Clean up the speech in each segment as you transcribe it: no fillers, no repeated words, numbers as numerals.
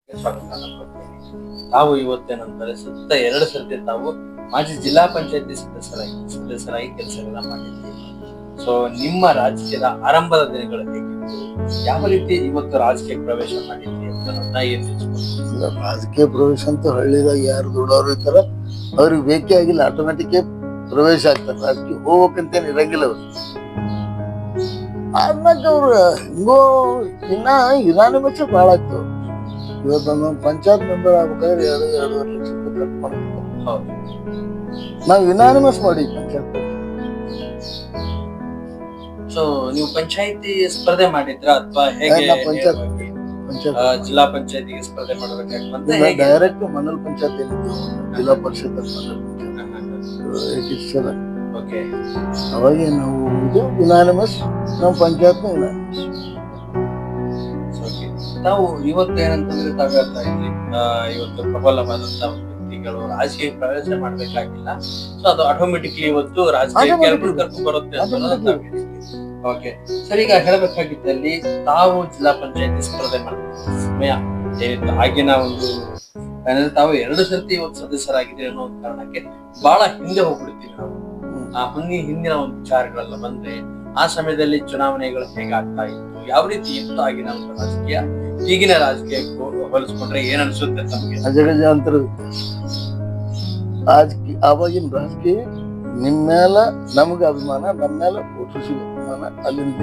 ಸ್ವಾಗತ ಕೊಡ್ತೀನಿ. ತಾವು ಇವತ್ತೇನಂತಾರೆ ಸುತ್ತ 2 ಸರ್ತಿ ತಾವು ಮಾಜಿ ಜಿಲ್ಲಾ ಪಂಚಾಯತಿ ಸದಸ್ಯರಾಗಿ ಕೆಲಸಗಳನ್ನ ಮಾಡಿದ್ದೀವಿ. ಸೊ ನಿಮ್ಮ ರಾಜಕೀಯದ ಆರಂಭದ ದಿನಗಳು ಹೇಗಿತ್ತು, ಯಾವ ರೀತಿ ಇವತ್ತು ರಾಜಕೀಯ ಪ್ರವೇಶ ಮಾಡಿದ್ರಿ ಅಂತ ಏನ್ ತಿಳಿಸ್ಬೋದು? ರಾಜಕೀಯ ಪ್ರವೇಶ ಅಂತ ಹಳ್ಳಿದಾಗ ಯಾರು ದೊಡ್ಡವರು ಇರ್ತಾರ ಅವ್ರಿಗೆ ಬೇಕೇ ಆಗಿಲ್ಲ, ಆಟೋಮೆಟಿಕ್ ಪ್ರವೇಶ ಆಗ್ತಾರೆ. ರಾಜಕೀಯ ಹೋಗ್ಬೇಕಂತೇನು ಇರಂಗಿಲ್ಲ ಅವ್ರು. ಆದ್ಮ್ಯಾಗ ಅವ್ರು ಹಿಂಗೋ ಇನ್ನ ಯುನಾನಿಮಸ್ ಭಾಳ ಆಗ್ತವ. ಇವತ್ತೊಂದು ಪಂಚಾಯತ್ ಮೆಂಬರ್ ಆಗ್ಬೇಕಾದ್ರೆ 2-2.5 ಲಕ್ಷ ರೂಪಾಯಿ ಖರ್ಚು ಮಾಡ್ಬೇಕು. ನಾವು ಯುನಾನಿಮಸ್ ಮಾಡಿ ಪಂಚಾಯತ್. ಸೊ ನೀವು ಪಂಚಾಯತಿ ಸ್ಪರ್ಧೆ ಮಾಡಿದ್ರ ಅಥವಾ ಹೇಗೆ? ಜಿಲ್ಲಾ ಪಂಚಾಯತಿಗೆ ಸ್ಪರ್ಧೆ ಮಾಡಬೇಕಾಗ್ತದೆ. ಡೈರೆಕ್ಟ್ ಮಂಡಲ್ ಪಂಚಾಯತ್ ಏನಿತ್ತು, ಜಿಲ್ಲಾ ಪರಿಷತ್ ಅವಾಗ ನಾವು ಇದು ಯುನಾನಿಮಸ್, ನಾವು ಪಂಚಾಯತ್ ಯುನಾನಿಮಸ್. ನಾವು ಇವತ್ತು ಏನಂತಂದ್ರೆ ತಾವ್ ಹೇಳ್ತಾ ಇದ್ವಿ, ಇವತ್ತು ಪ್ರಬಲವಾದಂತ ವ್ಯಕ್ತಿಗಳು ರಾಜಕೀಯ ಪ್ರವೇಶ ಮಾಡ್ಬೇಕಾಗಿಲ್ಲ, ಸೊ ಅದು ಆಟೋಮೆಟಿಕ್ಲಿ ಇವತ್ತು ರಾಜಕೀಯ ಕರ್ಕೊಂಡು ಬರುತ್ತೆ ಅಂತ. ಓಕೆ ಸರ್, ಈಗ ಹೇಳಬೇಕಾಗಿದ್ದಲ್ಲಿ ತಾವು ಜಿಲ್ಲಾ ಪಂಚಾಯತಿ ಸ್ಪರ್ಧೆ ಮಾಡಿದ ಸಮಯ ಏನಿತ್ತು, ಆಗಿನ ಒಂದು ಏನಂದ್ರೆ ತಾವು 2 ಸರ್ತಿ ಇವತ್ತು ಸದಸ್ಯರಾಗಿದ್ದೀರಿ ಅನ್ನೋ ಒಂದು ಕಾರಣಕ್ಕೆ ಬಹಳ ಹಿಂದೆ ಹೋಗ್ಬಿಡ್ತೀವಿ ನಾವು. ಆ ಹಿಂದಿನ ಒಂದು ವಿಚಾರಗಳೆಲ್ಲ ಬಂದ್ರೆ ಆ ಸಮಯದಲ್ಲಿ ಚುನಾವಣೆಗಳು ಹೇಗಾಗ್ತಾ ಇತ್ತು, ಯಾವ ರೀತಿ ಇತ್ತು ಆಗಿನ ಒಂದು ರಾಜಕೀಯ, ಈಗಿನ ರಾಜಕೀಯಕ್ಕೂ ಹೋಲಿಸ್ಕೊಂಡ್ರೆ ಏನ್ ಅನ್ಸುತ್ತೆ ತಮಗೆ? ಅಜಗಜಾಂತರ ರಾಜಕೀಯ. ಆವಾಗಿನ ರಾಜಕೀಯ ನಿಮ್ಮ ಮೇಲೆ ನಮ್ಗೆ ಅಭಿಮಾನ, ನಮ್ಮ ಮೇಲೆ ಓಟಿಸಿಗೆ ಅಭಿಮಾನ, ಅಲ್ಲಿಂದ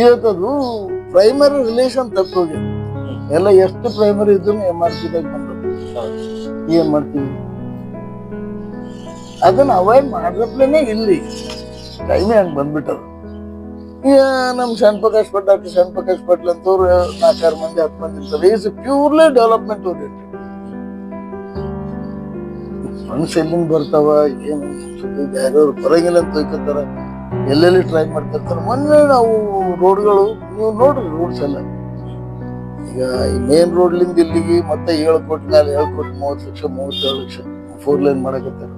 ಇವತ್ತದು ಪ್ರೈಮರಿ ರಿಲೇಷನ್ ತಪ್ಪೋಗಿ ಎಲ್ಲ ಎಷ್ಟು ಪ್ರೈಮರಿ ಇದ್ರು MRP ದಾಗ ಬಂದ್ರು. ಏನ್ ಮಾಡ್ತೀವಿ ಅದನ್ನ ಅವಾಯ್ಡ್ ಮಾಡ್ರಪ್ಲೇನೆ ಇಲ್ಲಿ ಟೈಮೇ ಹಂಗೆ ಬಂದ್ಬಿಟ್ಟದು. ಈಗ ನಮ್ ಶರಣಪ್ರಕಾಶ್ ಪಟ್, ಡಾಕ್ಟರ್ ಶರಣಪ್ರಕಾಶ್ ಪಟ್ಲ್ ಅಂತವ್ರು 4-6 ಮಂದಿ 10 ಮಂದಿ ಇರ್ತಾರೆ. Is purely development oriented. Funds ಎಲ್ಲಿಂದ ಬರ್ತಾವ ಏನು ಯಾರ್ಯಾರು ಬರಂಗಿಲ್ಲ ಅಂತ ಹೋಗ್ತಾರ, ಎಲ್ಲೆಲ್ಲಿ ಟ್ರೈ ಮಾಡ್ತಿರ್ತಾರೆ. ಮೊನ್ನೆ ನಾವು ರೋಡ್ಗಳು ನೀವು ನೋಡ್ರಿ, ರೋಡ್ಸ್ ಎಲ್ಲ ಈಗ ಮೇನ್ ರೋಡ್ಲಿಂದ ಇಲ್ಲಿಗೆ ಮತ್ತೆ 7 ಕೋಟಿ ಮೇಲೆ 7 ಕೋಟಿ 30 ಲಕ್ಷ 37 ಲಕ್ಷ 4 ಲೈನ್ ಮಾಡಕತ್ತಾರ.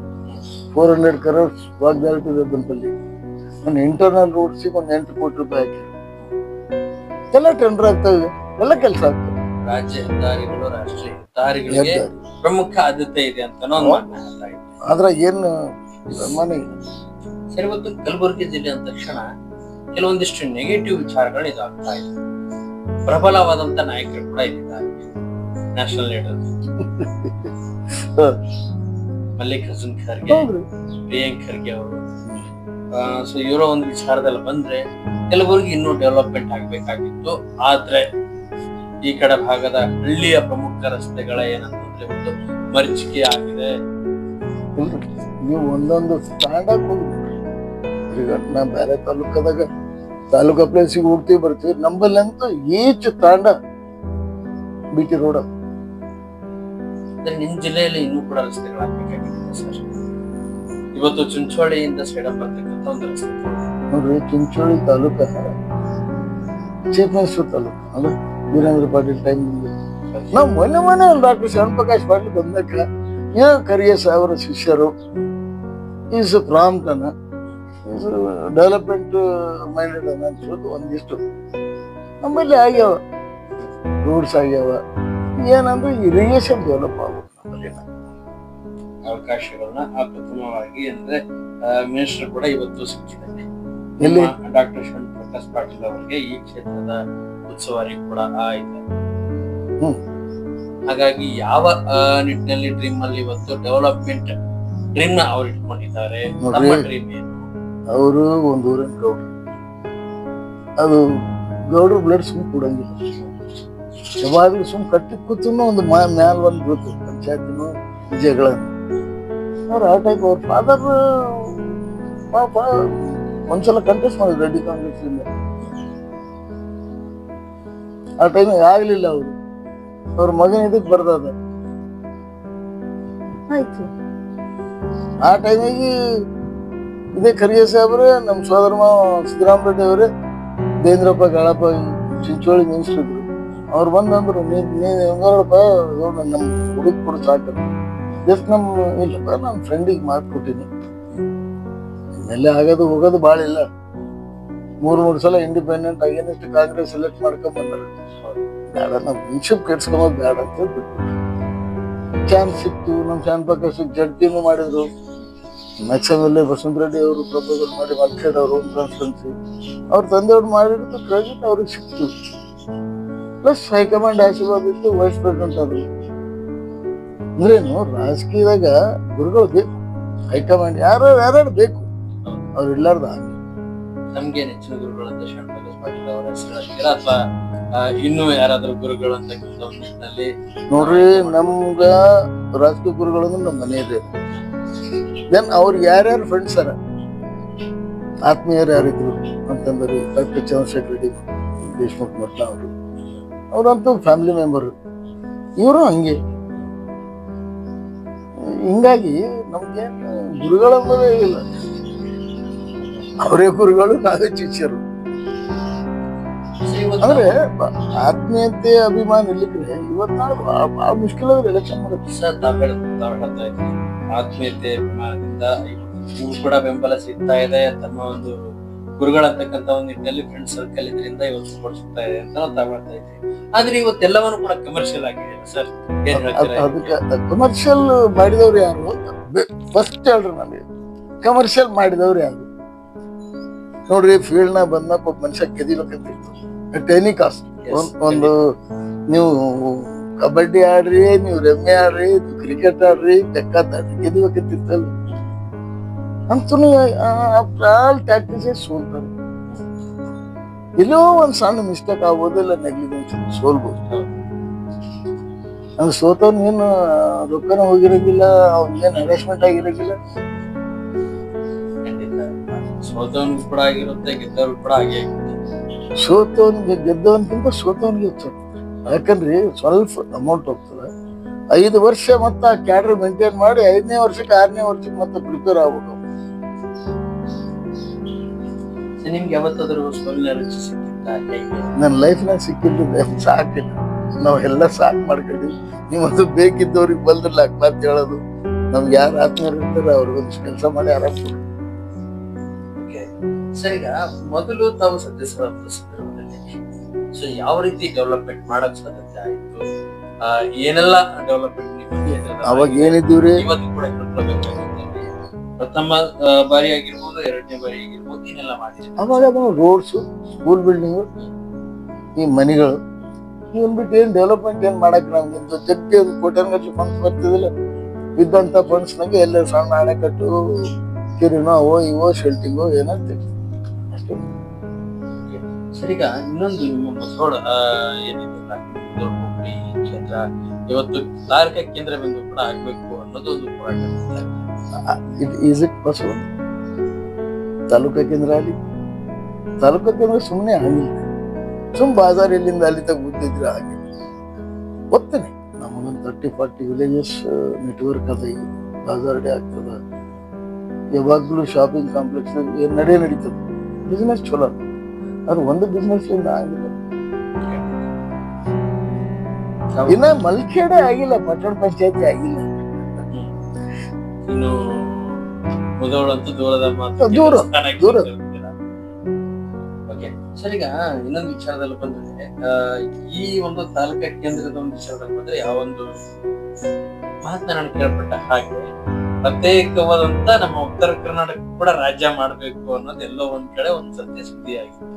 400 crores ವಾಗ್ದಾರಿಟಿ ಇದೆ ಬಂದಲ್ಲಿ. ಒಂದು ಇಂಟರ್ನಲ್ ರೋಡ್ಸಿಗೆ ಒಂದು 8 ಕೋಟಿ ರೂಪಾಯಿ ಹಾಕಿ ಎಲ್ಲ ಟೆಂಡರ್ ಆಗ್ತವೆ, ಎಲ್ಲ ಕೆಲಸ ಆಗ್ತವೆ. ರಾಜ್ಯ ಹೆದ್ದಾರಿಗಳು ರಾಷ್ಟ್ರೀಯ ಹೆದ್ದಾರಿಗಳಿಗೆ ಪ್ರಮುಖ ಆದ್ಯತೆ ಇದೆ ಅಂತ ಆದ್ರೆ ಏನು ಪ್ರಮಾಣ ಇಲ್ಲ. ಸರಿ, ಇವತ್ತು ಕಲಬುರಗಿ ಜಿಲ್ಲೆ ಅಂದ ತಕ್ಷಣ ಕೆಲವೊಂದಿಷ್ಟು ನೆಗೆಟಿವ್ ವಿಚಾರಗಳು ಇದಾಗ್ತಾ ಇದೆ. ಪ್ರಬಲವಾದಂತ ನಾಯಕರು ಕೂಡ ಇದ್ದಾರೆ, ನ್ಯಾಷನಲ್ ಲೀಡರ್ ಮಲ್ಲಿಕಾರ್ಜುನ್ ಖರ್ಗೆ, ಪ್ರಿಯಾಂಕ್ ಖರ್ಗೆ ಅವರು. ಸೊ ಇವರ ಒಂದು ವಿಚಾರದಲ್ಲಿ ಬಂದ್ರೆ ಕಲಬುರಗಿ ಇನ್ನೂ ಡೆವಲಪ್ಮೆಂಟ್ ಆಗ್ಬೇಕಾಗಿತ್ತು. ಆದ್ರೆ ಈ ಕಡೆ ಭಾಗದ ಹಳ್ಳಿಯ ಪ್ರಮುಖ ರಸ್ತೆಗಳ ಏನಂತಂದ್ರೆ ಒಂದು ಮರೀಚಿಕೆ ಆಗಿದೆ. ನೀವು ಒಂದೊಂದು ಸ್ಟ್ಯಾಂಡಾಗಿ ಹೋಗ್ಬಿಟ್ರಿ. ಈಗ ನಾ ಬೇರೆ ತಾಲೂಕದಾಗ ತಾಲೂಕಾ ಪ್ಲೇಸಿಗೆ ಹೋಗ್ತೀವಿ ಬರ್ತೀವಿ, ನಂಬಲ್ಲಿ ಅಂತೂ ಈಚ್ ತಾಂಡ ಬಿಟಿ ರೋಡ್. ನಿಮ್ ಜಿಲ್ಲೆಯಲ್ಲಿ ಇನ್ನೂ ಕೂಡ ರಸ್ತೆಗಳಾಗಬೇಕಾಗಿದೆ ಸರ್. ಇವತ್ತು ಚುಂಚೋಳಿಯಿಂದ ಸೈಡಪ್ ಬರ್ತಕ್ಕಂಥ ಒಂದು ರಸ್ತೆ ನೋಡ್ರಿ, ಚುಂಚೋಳಿ ತಾಲೂಕ ಚೀಫ್ ಮಿನಿಸ್ಟರ್ ತಾಲೂಕು ಅಲ್ಲ, ವೀರೇಂದ್ರ ಪಾಟೀಲ್ ಟೈಮ್. ನಾವು ಮೊನ್ನೆ ಡಾಕ್ಟರ್ ಶರಣಪ್ರಕಾಶ್ ಪಾಟೀಲ್ ಬಂದಾಗ ಖರ್ಗೆ ಸಾಹೇಬರ ಶಿಷ್ಯರು ಈಸ್ ಪ್ರಾಂಪ್ಟನ ಈಸ್ ಡೆವಲಪ್ಮೆಂಟ್ ಮೈಂಡೆಡ್ ಅನ್ನ ಅನ್ಸೋದು ಒಂದಿಷ್ಟು ನಮ್ಮಲ್ಲಿ ಆಗ್ಯಾವ. ರೋಡ್ಸ್ ಆಗ್ಯಾವ, ಏನಂದ್ರೆ ಇರಿಗೇಷನ್ ಡೆವಲಪ್ ಆಗುತ್ತೆ ನಮ್ಮಲ್ಲಿ. ಅವಕಾಶಗಳನ್ನ ಅಪ್ರಥಮವಾಗಿ ಅಂದ್ರೆ ಮಿನಿಸ್ಟರ್ ಕೂಡ ಇವತ್ತು ಸಿಕ್ಕಿದ್ದಾರೆ. ಎಲ್ಲಿ ಡಾಕ್ಟರ್ ಶರಣಪ್ರಕಾಶ್ ಪಾಟೀಲ್ ಅವರಿಗೆ ಈ ಕ್ಷೇತ್ರದ ಉಸ್ತುವಾರಿ ಕೂಡ ಆಯ್ತು. ಹಾಗಾಗಿ ಯಾವ ನಿಟ್ಟಿನಲ್ಲಿ ಡ್ರೀಮ್ ಅಲ್ಲಿ ಇವತ್ತು ಡೆವಲಪ್ಮೆಂಟ್ ಡ್ರೀಮ್ ನ ಅವ್ರು ಇಟ್ಕೊಂಡಿದ್ದಾರೆ? ಅವರು ಒಂದು ಊರಿನ ಗೌಡ್ರು, ಅದು ಗೌಡ್ರು ಬ್ಲಡ್ ಸುಮ್ ಕೊಡಂಗಿಲ್ಲ. ಯಾವಾಗ್ಲೂ ಸುಮ್ ಕಟ್ಟಿ ಕೂತನು ಒಂದು ಮ್ಯಾಲ ಒಂದು ಗೊತ್ತು ಪಂಚಾಯತಿನೂ ವಿಜಯಗಳನ್ನು. ಅವ್ರು ಆ ಟೈಪ್ ಅವ್ರ ಫಾದರ್ ಪಾಪ ಒಂದ್ಸಲ ಕಂಟೆಸ್ಟ್ ಮಾಡಿದ್ರು ರೆಡ್ಡಿ ಕಾಂಗ್ರೆಸ್ ಇಂದ. ಆ ಟೈಮಿಗೆ ಆಗ್ಲಿಲ್ಲ. ಅವ್ರ ಮಗನ ಇದಕ್ ಬರ್ದದ ಆಯ್ತು. ಆ ಟೈಮಿಗೆ ಇದೇ ಖರ್ಗೆ ಸಾಹೇಬ್ರೆ ನಮ್ಮ ಸೋದರ ಸಿದ್ದರಾಮ ರೆಡ್ಡಿ ಅವರೇ ದೇವೇಂದ್ರಪ್ಪ ಗಾಳಪ್ಪ ಚಿಂಚೋಳಿ ಮಿನಿಸ್ಟರ್ ಇದ್ರು. ಅವ್ರು ಬಂದಂದ್ರು, ನೀರಪ್ಪ ನಮ್ಮ ಹುಡುಗ ಕೊಡು ಸಾಕ, ಜಸ್ಟ್ ನಮ್ಮ ಇಲ್ಲಪ್ಪ ನಮ್ಮ ಫ್ರೆಂಡಿಗೆ ಮಾತು ಕೊಟ್ಟಿನಿ, ಎಲ್ಲೇ ಆಗೋದು ಹೋಗೋದು ಭಾಳ ಇಲ್ಲ. 3 ಸಲ ಇಂಡಿಪೆಂಡೆಂಟ್ ಆಗೇನಷ್ಟು ಕಾಂಗ್ರೆಸ್ ಎಲೆಕ್ಟ್ ಮಾಡ್ಕೊಂಡ್ ಬಂದ್ರು. ಬೇಡ ನಾವು ಫ್ರೆಂಡ್ಶಿಪ್ ಕೆಡ್ಸ್ಕೊಂಬೋದು ಬೇಡ ಅಂತ ಬಿಟ್ಬಿಟ್ಟು ಚಾನ್ಸ್ ಸಿಕ್ತು. ನಮ್ಮ ಚಾನ್ ಪ್ರಕಾಶ್ ಜಡ್ಜಿನೂ ಮಾಡಿದ್ರು. ಮ್ಯಾಕ್ಸಮಲ್ಲೇ ಬಸವಂತ ರೆಡ್ಡಿ ಅವರು ಪ್ರಪೋಸಲ್ ಮಾಡಿ ಮಲ್ಕೇಡ್ ಅವರು ಕಾನ್ಸ್ಟಿಟ್ಯೂನ್ಸಿ ಅವ್ರ ತಂದೆಯವ್ರು ಮಾಡಿರೋದು ಕ್ರೆಡಿಟ್ ಅವ್ರಿಗೆ ಸಿಕ್ತು. ಪ್ಲಸ್ ಹೈಕಮಾಂಡ್ ಆಶೀರ್ವಾದ ಇತ್ತು, ವೈಸ್ ಪ್ರೆಸಿಡೆಂಟ್ ಆದ್ರು. ಅಂದ್ರೇನು ರಾಜಕೀಯದಾಗ ಗುರುಗಳು ಬೇಕು, ಹೈಕಮಾಂಡ್ ಯಾರು ಬೇಕು, ಅವ್ರು ಇಲ್ಲಾರ್ದ ನಮ್ಗೆ ನೆಚ್ಚಿನ ಗುರುಗಳು ಅಂತ ಶರಣ ಪ್ರಕಾಶ್ ಪಾಟೀಲ್ ಅವರ ಹೆಸರು ಹೇಳ್ತೀರಾ ಅಥವಾ ಇನ್ನೂ ಯಾರಾದ್ರೂ ಗುರುಗಳು ಅಂತ ನಿಟ್ಟಿನಲ್ಲಿ? ನೋಡ್ರಿ, ನಮ್ಗ ರಾಜಕೀಯ ಗುರುಗಳು ಅಂದ್ರೆ ನಮ್ಮ ಮನೆ ಇದೆ. ದೆನ್ ಅವ್ರಿಗೆ ಯಾರ್ಯಾರು ಫ್ರೆಂಡ್ಸ್ ಅರ ಆತ್ಮೀಯರು ಯಾರಿದ್ರು ಅಂತಂದ್ರೆ ಡಾಕ್ಟರ್ ಚಂದ್ರಶೇಖರ್ ರೆಡ್ಡಿ ದೇಶಮುಖ್ ಮಟ್ಟ ಅವರು, ಅವ್ರಂತೂ ಫ್ಯಾಮಿಲಿ ಮೆಂಬರ್. ಇವರು ಹಂಗೆ. ಹಿಂಗಾಗಿ ನಮ್ಗೆ ಗುರುಗಳಂಬುದೇ ಇಲ್ಲ, ಅವರೇ ಗುರುಗಳು, ನಾವೇ ಶಿಷ್ಯರು. ಅಂದ್ರೆ ಆತ್ಮೀಯತೆ ಅಭಿಮಾನ ಇರ್ಲಿಕ್ಕೆ ಇವತ್ತು ನಾಳೆ ಬಹಳ ಮುಷ್ಕಿಲ್ ಆದ್ರೆ ಎಲೆಕ್ಷನ್ ಮಾಡೋದು. ಸರ್, ತಾವ್ ಹೇಳ್ತಾ ಇದ್ರಿ ಆತ್ಮೀಯತೆ ಅಭಿಮಾನದಿಂದ ನೀವು ಕೂಡ ಬೆಂಬಲ ಸಿಗ್ತಾ ಇದೆ. ತಮ್ಮ ಒಂದು ಗುರುಗಳಂತಕ್ಕಂತ ಒಂದು ನಿಟ್ಟಿನಲ್ಲಿ ಫ್ರೆಂಡ್ ಸರ್ಕಲ್ ಇದರಿಂದ ಇವತ್ತು ಸಪೋರ್ಟ್ ಸಿಗ್ತಾ ಇದೆ ಅಂತ ತಾವ್ ಹೇಳ್ತಾ ಇದ್ರಿ. ಆದ್ರೆ ಇವತ್ತೆಲ್ಲವನ್ನು ಕೂಡ ಕಮರ್ಷಿಯಲ್ ಆಗಿದೆ ಸರ್, ಏನ್ ಹೇಳ್ತೀರಾ? ಅದಕ್ಕೆ ಕಮರ್ಷಿಯಲ್ ಮಾಡಿದವ್ರು ಯಾರು? ಫಸ್ಟ್ ಹೇಳ್ರಿ ನನಗೆ, ಕಮರ್ಷಿಯಲ್ ಮಾಡಿದವ್ರು ಯಾರು? ನೋಡ್ರಿ, ಫೀಲ್ಡ್ ನ ಬಂದಾಗ ಒಬ್ಬ ಮನುಷ್ಯ ಗೆದಿಬೇಕಂತಿತ್ತು ಅಟ್ ಎನಿ ಕಾಸ್ಟ್. ಒಂದು ನೀವು ಕಬಡ್ಡಿ ಆಡ್ರಿ, ನೀವು ರಮ್ಮಿ ಆಡ್ರಿ, ನೀವು ಕ್ರಿಕೆಟ್ ಆಡ್ರಿ, ಬೆಕ್ಕಾತಾಡ್ರಿ, ಗೆದಿಬೇಕಂತಿತ್ತಲ್ಲ. ಅಂತೂ ಆಲ್ ಟ್ಯಾಕ್ಟಿಕ್ಸ್ ಸೋಲ್ತಾರೆ. ಎಲ್ಲೋ ಒಂದ್ ಸಣ್ಣ ಮಿಸ್ಟೇಕ್ ಆಗ್ಬೋದಿಲ್ಲ, ನೆಗ್ಲಿಜೆನ್ಸ್ ಸೋಲ್ಬೋದು. ಅಂದ್ರೆ ಸೋತವ್ನ ಏನು ರೊಕ್ಕನ ಹೋಗಿರಂಗಿಲ್ಲ, ಅವ್ನಿಗೇನು ಹರಾಸ್ಮೆಂಟ್ ಆಗಿರಂಗಿಲ್ಲ. ಸೋತವನ್ಗೂ ಕೂಡ ಆಗಿರುತ್ತೆ, ಗೆದ್ದವ್ರು ಕೂಡ ಹಾಗೆ ಆಗಿರುತ್ತೆ. ಸೋತವನ್ಗೆ ಗೆದ್ದವನ್ಗಿಂತ ಸೋತವನ್ಗೆ ಹೆಚ್ಚಾಗ್ತದೆ. ಯಾಕಂದ್ರೆ ಸ್ವಲ್ಪ ಅಮೌಂಟ್ ಹೋಗ್ತದೆ. 5 ವರ್ಷ ಮತ್ತೆ ಆ ಕ್ಯಾಡ್ರ್ ಮೇಂಟೈನ್ ಮಾಡಿ 5ನೇ ವರ್ಷಕ್ಕೆ 6ನೇ ವರ್ಷಕ್ಕೆ ಮತ್ತೆ ಪ್ರಿಪೇರ್ ಆಗ್ಬೇಕು. ನಿಮ್ಗೆ ಯಾವತ್ತಾದ್ರೂ ಸೋಲಿನ ರುಚಿ ಸಿಕ್ಕಿತ್ತ? ನನ್ನ ಲೈಫ್ನಾಗ ಸಿಕ್ಕಿಲ್ಲ, ಸಾಕಿಲ್ಲ. ನಾವೆಲ್ಲ ಸಾಕು ಮಾಡ್ಕೊಂಡಿವಿ. ನೀವದು ಬೇಕಿದ್ದವ್ರಿಗೆ ಬಲ್ದ್ರಲ್ಲ ಅಕ್ಲಾತ್ ಹೇಳೋದು. ನಮ್ಗೆ ಯಾರು ಆತ್ಮೀಯರು ಇರ್ತಾರೆ ಅವ್ರಿಗೊಂದು ಕೆಲಸ ಮಾಡಿ ಆರಾಮ್. ಸರ್, ಈಗ ಮೊದಲು ತಾವು ಸದಸ್ಯರಾದ ಸಂದರ್ಭದಲ್ಲಿ ಸೊ ಯಾವ ರೀತಿ ಡೆವಲಪ್ಮೆಂಟ್ ಮಾಡಕ್ ಸಾಧ್ಯತೆ ಆಯ್ತು? ಏನೆಲ್ಲ ಡೆವಲಪ್ಮೆಂಟ್ ಅವಾಗ ಏನಿದ್ದೀವ್ರಿ? ಇವತ್ತು ಕೂಡ ಪ್ರಥಮ ಬಾರಿ ಆಗಿರ್ಬೋದು, 2ನೇ ಬಾರಿ ಆಗಿರ್ಬೋದು, ಏನೆಲ್ಲ ಮಾಡಿದ್ರಿ? ಅವಾಗ ರೋಡ್ಸು, ಸ್ಕೂಲ್ ಬಿಲ್ಡಿಂಗು, ಈ ಮನೆಗಳು, ಇವನ್ ಬಿಟ್ಟು ಏನ್ ಡೆವಲಪ್ಮೆಂಟ್ ಏನ್ ಮಾಡಕ್ ನಮ್ಗೆ ಜಗ್ಗಿ ಒಂದು ಕೋಟ್ಯಾನ್ಗಟ್ಲೆ ಫಂಡ್ಸ್ ಬರ್ತಿದಿಲ್ಲ. ಇದ್ದಂತ ಫಂಡ್ಸ್ ನಂಗೆ ಎಲ್ಲ ಸಣ್ಣ ಅಣೆಕಟ್ಟು, ಕಿರಿನೋ ಅವೋ ಇವೋ ಶೆಲ್ಟಿಂಗೋ ಏನಾಗ್ತದೆ ಅಷ್ಟೇ. ಸರ್, ಈಗ ಇನ್ನೊಂದು ನಿಮ್ಮ ಮಸೋಡ ಏನಿದೆಯಲ್ಲ ಹುಬ್ಳಿ ಕ್ಷೇತ್ರ ಇವತ್ತು ತಾರಕ ಕೇಂದ್ರ ಬಿಂದು ಕೂಡ ಆಗ್ಬೇಕು ಅನ್ನೋದು ಒಂದು ಹೋರಾಟ. It possible? ತಾಲೂಕಾ ಕೇಂದ್ರ ಅಲ್ಲಿ ತಾಲೂಕಾ ಕೇಂದ್ರ ಸುಮ್ಮನೆ ಆಗಿಲ್ಲ. ಬಾಜಾರ್ ಇಲ್ಲಿಂದ ಅಲ್ಲಿ ತಗ ಗೊತ್ತಿದ್ರೆ ಆಗಿಲ್ಲ. ಗೊತ್ತೇನೆ, ನಮಗೊಂದು 30-40 ವಿಲೇಜಸ್ ನೆಟ್ವರ್ಕ್ ಅದ. ಈಗ ಬಾಜಾರ್ ಡೇ ಆಗ್ತದ, ಯಾವಾಗ್ಲೂ ಶಾಪಿಂಗ್ ಕಾಂಪ್ಲೆಕ್ಸ್ ನಡೀತದ. ಬಿಸ್ನೆಸ್ ಚಲೋ, ಅದು ಒಂದು ಬಿಸ್ನೆಸ್ ಇಂದ ಆಗಿಲ್ಲ. ಇನ್ನ ಮಲ್ಖೇಡೆ ಆಗಿಲ್ಲ, ಪಟ್ಟಣ ಪಂಚಾಯತಿ ಆಗಿಲ್ಲ. ಇನ್ನು ಮುಧೋಳಂತೂ ದೂರದ ಮಾತು, ದೂರ. ಸರ್, ಈಗ ಇನ್ನೊಂದು ವಿಚಾರದಲ್ಲಿ ಬಂದ್ರೆ ಈ ಒಂದು ತಾಲೂಕಾ ಕೇಂದ್ರದ ಒಂದು ವಿಚಾರದಲ್ಲಿ ಬಂದ್ರೆ ಯಾವೊಂದು ಮಾತನ್ನ ನಾನು ಕೇಳ್ಪಟ್ಟ ಹಾಗೆ ಪ್ರತ್ಯೇಕವಾದಂತ ನಮ್ಮ ಉತ್ತರ ಕರ್ನಾಟಕ ಕೂಡ ರಾಜ್ಯ ಮಾಡ್ಬೇಕು ಅನ್ನೋದು ಎಲ್ಲೋ ಒಂದ್ ಕಡೆ ಒಂದ್ ಸತ್ಯ ಸುದ್ದಿ ಆಗಿದೆ.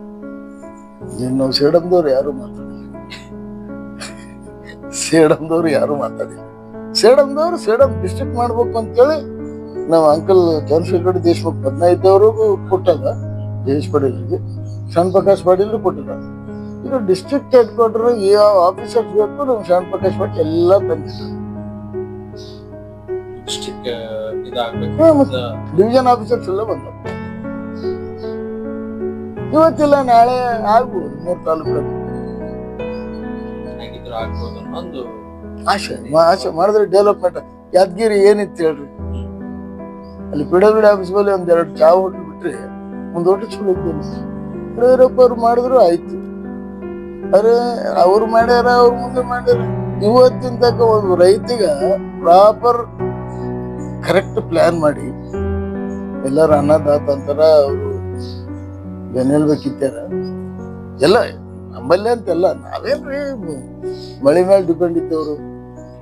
ನಾವು ಸೇಡಂದವ್ರು ಯಾರು ಮಾತಾಡಿಲ್ಲ. ಸೇಡಂದವ್ರು ಯಾರು ಮಾತಾಡಿಲ್ಲ. ಸೇಡಂ ಡಿಸ್ಟ್ರಿಕ್ಟ್ ಮಾಡ್ಬೇಕು ಅಂತೇಳಿ ನಾವು ಅಂಕಲ್ ಚಂದ್ರಶೇಖರ್ ದೇಶಮುಖ್ 15 ಕೊಟ್ಟಾಗ, ಜಯೇಶ್ ಪಾಟೀಲ್ಗೆ, ಶರಣ ಪ್ರಕಾಶ್ ಪಾಟೀಲ್ ಕೊಟ್ಟಿಲ್ಲ. ಇದು ಡಿಸ್ಟ್ರಿಕ್ಟ್ ಹೆಡ್ ಕ್ವಾರ್ಟರ್ ಯಾವ ಆಫೀಸರ್ಸ್ ಬೇಕು, ನಮ್ಮ ಶರಣ ಪ್ರಕಾಶ್ ಪಾಟೀಲ್ ಎಲ್ಲ ತಂದಿದ್ದಾರೆ. ಡಿವಿಷನ್ ಆಫೀಸರ್ಸ್ ಎಲ್ಲ ಬಂದ. ಇವತ್ತಿಲ್ಲ ನಾಳೆ ಆಗ್ಬೋದು 3 ತಾಲೂಕಲ್ಲಿ. ಆಶೆ ಮಾಡಿದ್ರೆ ಡೆವಲಪ್ಮೆಂಟ್. ಯಾದಗಿರಿ ಏನಿತ್ತು ಹೇಳ್ರಿ, ಅಲ್ಲಿ ಪಿಡಬ್ಲ್ಯೂಡಿ ಆಫೀಸ್ ಬಳಿ 1-2 ಚಾ ಹೋಟ್ಲ್ ಬಿಟ್ರೆ ಒಂದು ಹೋಟೆಲ್ ಚಲೋ ಇದ್ದೇನೆ. ಯಡಿಯೂರಪ್ಪವ್ರು ಮಾಡಿದ್ರು ಆಯ್ತು. ಅರೆ ಅವ್ರು ಮಾಡ್ಯಾರ, ಅವ್ರ ಮುಂದೆ ಮಾಡ್ಯಾರ. ಇವತ್ತಿನ ತನಕ ಒಂದು ರೈತಿಗ ಪ್ರಾಪರ್ ಕರೆಕ್ಟ್ ಪ್ಲಾನ್ ಮಾಡಿ ಎಲ್ಲಾರು ಅನ್ನದಾತ ಅಂತಾರ, ಅವರು ಬೆನ್ನೆಲ್ಬೇಕಿತ್ತಾರ ಎಲ್ಲ ನಮ್ಮಲ್ಲೇ ಅಂತೆಲ್ಲ ನಾವೇನ್ರಿ ಮಳೆ ಮೇಲೆ ಡಿಪೆಂಡ್ ಇದ್ದವರು.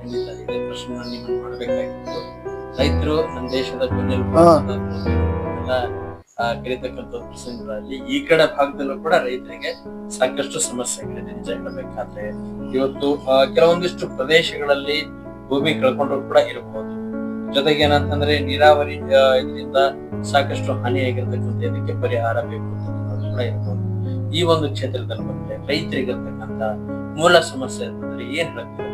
ಖಂಡಿತ ಇದೇ ಪ್ರಶ್ನೆ ನಾನು ನಿಮ್ಮನ್ನು ಮಾಡಬೇಕಾಗಿತ್ತು. ರೈತರು ನಮ್ಮ ದೇಶದ ಬೆನ್ನೆಲುಬು ಎಲ್ಲ ಕರೀತಕ್ಕಂಥ ಪ್ರಸಂಗಗಳಲ್ಲಿ ಈ ಕಡೆ ಭಾಗದಲ್ಲೂ ಕೂಡ ರೈತರಿಗೆ ಸಾಕಷ್ಟು ಸಮಸ್ಯೆಗಳಿದೆ. ನಿಜ ಹೇಳಬೇಕಾದ್ರೆ ಇವತ್ತು ಕೆಲವೊಂದಿಷ್ಟು ಪ್ರದೇಶಗಳಲ್ಲಿ ಭೂಮಿ ಕಳ್ಕೊಂಡ್ರು ಕೂಡ ಇರಬಹುದು. ಜೊತೆಗೆ ಏನಂತಂದ್ರೆ ನೀರಾವರಿ ಇದರಿಂದ ಸಾಕಷ್ಟು ಹಾನಿಯಾಗಿರ್ತಕ್ಕಂಥ ಇದಕ್ಕೆ ಪರಿಹಾರ ಬೇಕು ಅಂತ ಕೂಡ ಇರಬಹುದು. ಈ ಒಂದು ಕ್ಷೇತ್ರದಲ್ಲಿ ಬಂದ್ರೆ ರೈತರಿಗಿರ್ತಕ್ಕಂಥ ಮೂಲ ಸಮಸ್ಯೆ ಅಂತಂದ್ರೆ ಏನ್ ಹೇಳ್ತೀರ?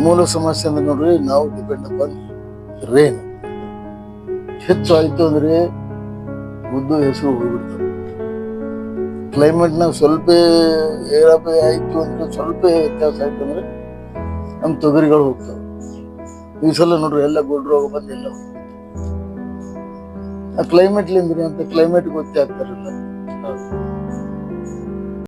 ಮೂಲ ಸಮಸ್ಯೆ ಅಂದ್ರೆ ನೋಡ್ರಿ, ನಾವು ಡಿಪೆಂಡ್ ಅಪಾನ್ ರೇನ್. ಹೆಚ್ಚು ಆಯ್ತು ಅಂದ್ರೆ ಉದ್ದು ಹೆಸರು ಹೋಗ್ಬಿಡ್ತವೆ. ಕ್ಲೈಮೇಟ್ನಾಗ ಸ್ವಲ್ಪ ಏರಾಪಿ ಆಯ್ತು ಅಂದ್ರೆ ಸ್ವಲ್ಪ ವ್ಯತ್ಯಾಸ ಆಯ್ತು ಅಂದ್ರೆ ನಮ್ಮ ತೊಗರಿಗಳು ಹೋಗ್ತವೆ. ಈ ಸಲ ನೋಡ್ರಿ ಎಲ್ಲ ಗೋಲ್ಡ್ ರೋಗ ಬಂದು ಎಲ್ಲ ಹೋಗ್ತವೆ. ಆ ಕ್ಲೈಮೇಟ್ಲಿಂದ್ರಿ ಅಂತ ಕ್ಲೈಮೇಟ್ ಗೊತ್ತೇ ಆಗ್ತಾರಲ್ಲ.